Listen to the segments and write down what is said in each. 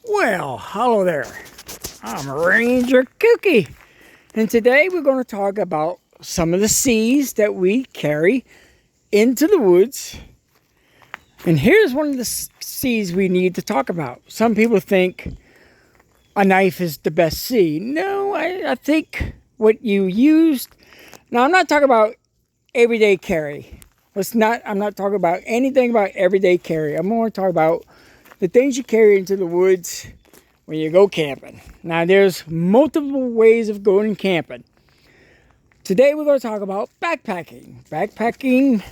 Well, hello there. I'm Ranger Kooky, and today we're going to talk about some of the seeds that we carry into the woods. And here's one of the seeds we need to talk about. Some people think a knife is the best seed. No, I think what you used. Now, I'm not talking about everyday carry. I'm not talking about anything about everyday carry. I'm going to talk about the things you carry into the woods when you go camping. Now, there's multiple ways of going camping. Today, we're going to talk about backpacking. Backpacking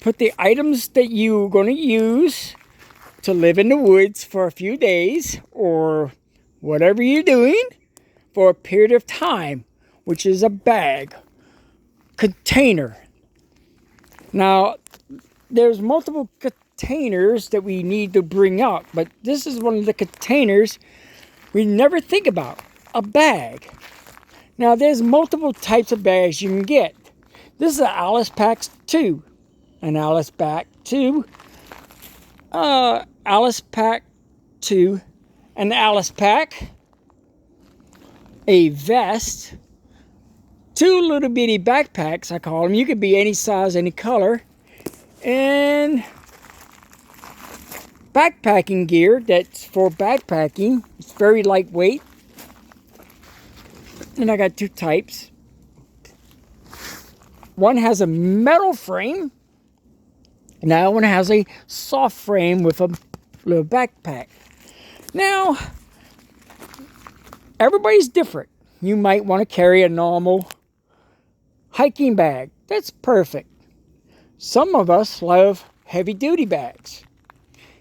put the items that you're going to use to live in the woods for a few days or whatever you're doing for a period of time, which is a bag, container. Now, there's multiple containers that we need to bring up, but this is one of the containers we never think about, a bag. Now, there's multiple types of bags you can get. This is an Alice Pack 2, an Alice Pack 2, Alice Pack 2, an Alice Pack, a vest, two little bitty backpacks, I call them. You could be any size, any color, and backpacking gear that's for backpacking. It's very lightweight. And I got two types. One has a metal frame, and the other one has a soft frame with a little backpack. Now, everybody's different. You might want to carry a normal hiking bag. That's perfect. Some of us love heavy-duty bags.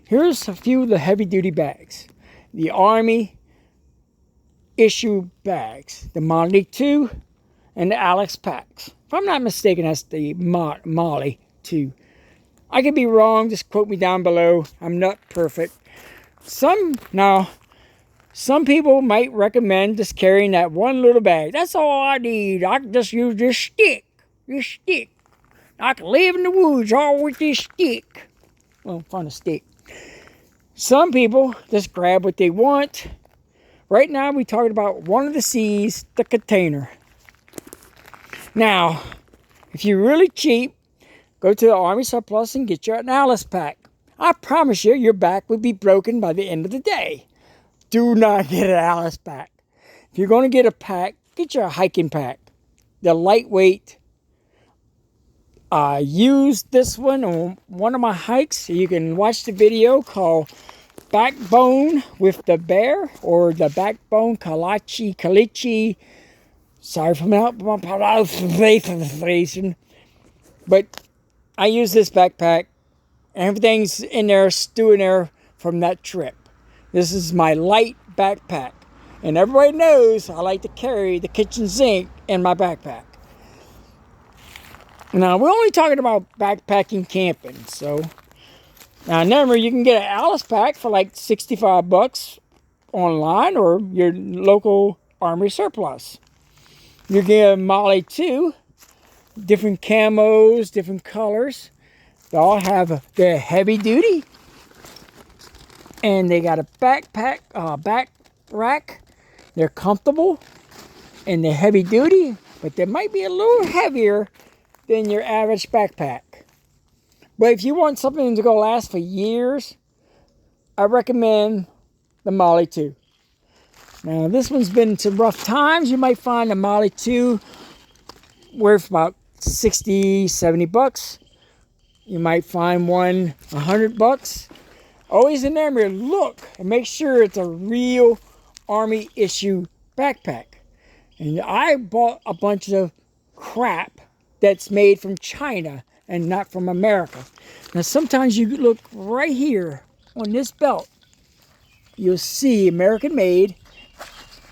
Here's a few of the heavy-duty bags. The Army issue bags, the Molly 2 and the Alice Packs. If I'm not mistaken, that's the Molly 2. I could be wrong, just quote me down below. I'm not perfect. Some people might recommend just carrying that one little bag. That's all I need. I can just use this stick. I can live in the woods all with this stick. Well, find a stick. Some people just grab what they want. Right now, we're talking about one of the C's, the container. Now, if you're really cheap, go to the Army Surplus and get you an Alice Pack. I promise you, your back would be broken by the end of the day. Do not get an Alice Pack. If you're going to get a pack, get you a hiking pack. They're lightweight. I used this one on one of my hikes. You can watch the video called Backbone with the Bear, or the Backbone Kalichi. Sorry for my pronunciation. But I use this backpack. Everything's in there, stewing there from that trip. This is my light backpack. And everybody knows I like to carry the kitchen sink in my backpack. Now, we're only talking about backpacking camping, so now remember, you can get an Alice Pack for like $65 online or your local Army Surplus. You get a Molly 2, different camos, different colors. They all have their heavy duty, and they got a backpack, back rack. They're comfortable and they're heavy duty, but they might be a little heavier than your average backpack. But if you want something to go last for years, I recommend the Molly 2. Now, this one's been some rough times. You might find a Molly 2 worth about $60, $70. You might find one $100. Always remember, look and make sure it's a real Army issue backpack. And I bought a bunch of crap that's made from China and not from America. Now, sometimes you look right here on this belt, you'll see American made,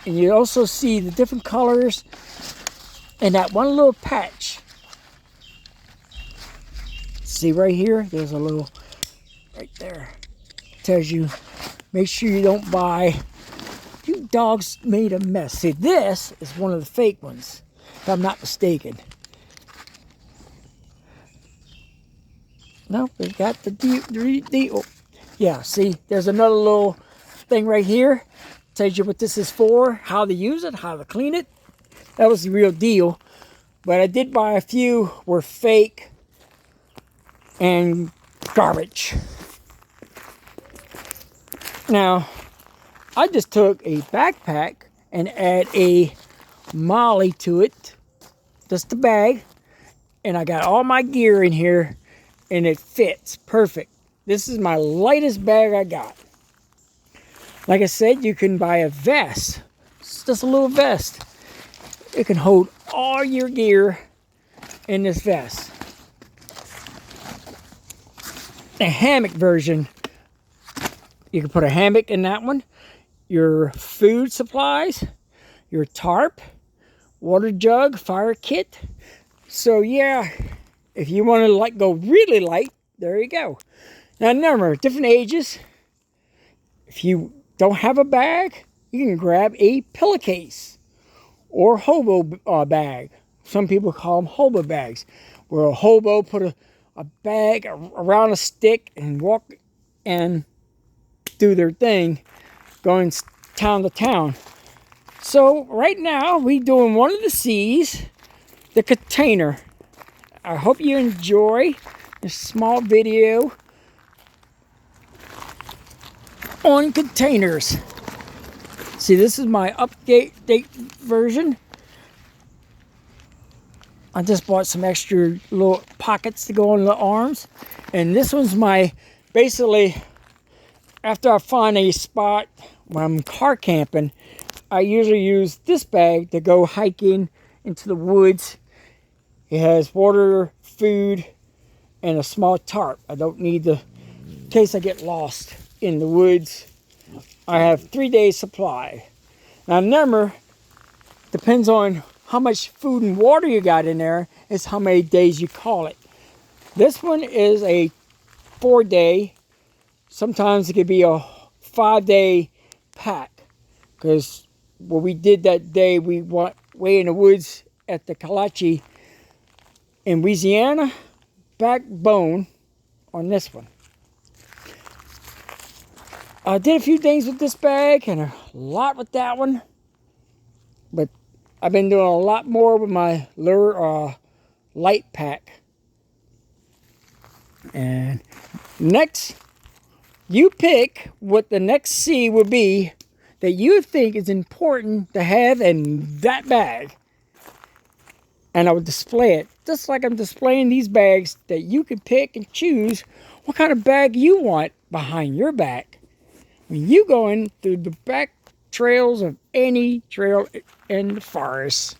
and you also see the different colors and that one little patch. See right here, there's a little, right there, tells you, make sure you don't buy, you dogs made a mess. See, this is one of the fake ones, if I'm not mistaken. No, we got the deal. Yeah, see, there's another little thing right here tells you what this is for, how to use it, how to clean it. That was the real deal. But I did buy a few were fake and garbage. Now, I just took a backpack and add a molly to it, just a bag, and I got all my gear in here, and it fits perfect. This is my lightest bag I got. Like I said, you can buy a vest. It's just a little vest. It can hold all your gear in this vest. The hammock version, you can put a hammock in that one, your food supplies, your tarp, water jug, fire kit. So yeah, if you want to go really light, there you go. Now remember, different ages. If you don't have a bag, you can grab a pillowcase or hobo bag. Some people call them hobo bags, where a hobo put a bag around a stick and walk and do their thing, going town to town. So right now we doing one of the C's, the container. I hope you enjoy this small video on containers. See, this is my update version. I just bought some extra little pockets to go on the arms. And this one's my, basically, after I find a spot when I'm car camping, I usually use this bag to go hiking into the woods. It has water, food, and a small tarp. I don't need in case I get lost in the woods. I have 3 days supply. Now remember, depends on how much food and water you got in there, is how many days you call it. This one is a 4-day. Sometimes it could be a 5-day pack. Because what we did that day, we went way in the woods at the Kalachi in Louisiana. Backbone on this one. I did a few things with this bag and a lot with that one. But I've been doing a lot more with my lure light pack. And next, you pick what the next C will be that you think is important to have in that bag. And I will display it, just like I'm displaying these bags, that you can pick and choose what kind of bag you want behind your back. When you go in through the back trails of any trail in the forest.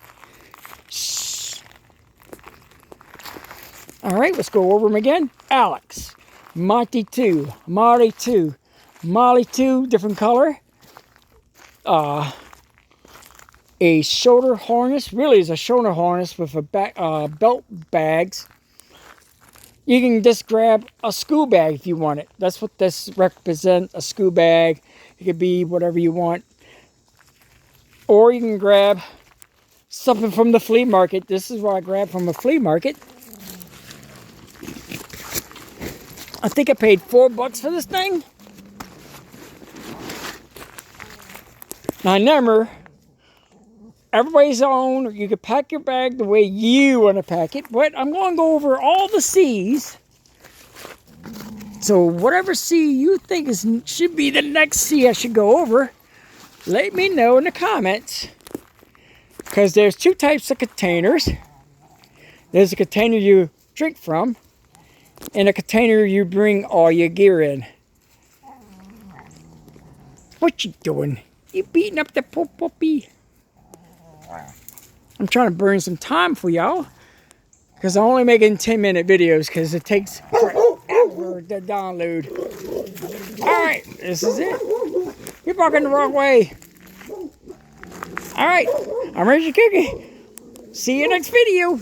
All right, let's go over them again. Alex, Monty 2, Molly 2, Molly 2, different color. A shoulder harness, really is a shoulder harness with a belt bags. You can just grab a school bag if you want it. That's what this represents, a school bag. It could be whatever you want. Or you can grab something from the flea market. This is what I grabbed from a flea market. I think I paid $4 for this thing. Now remember, everybody's own. You can pack your bag the way you want to pack it. But I'm going to go over all the C's. So whatever C you think should be the next C I should go over, let me know in the comments. Because there's two types of containers. There's a container you drink from, and a container you bring all your gear in. What you doing? You beating up the puppy? I'm trying to burn some time for y'all, because I'm only making 10-minute videos because it takes forever to download. Alright, this is it. You're walking the wrong way. Alright, I'm Richard Cookie. See you next video.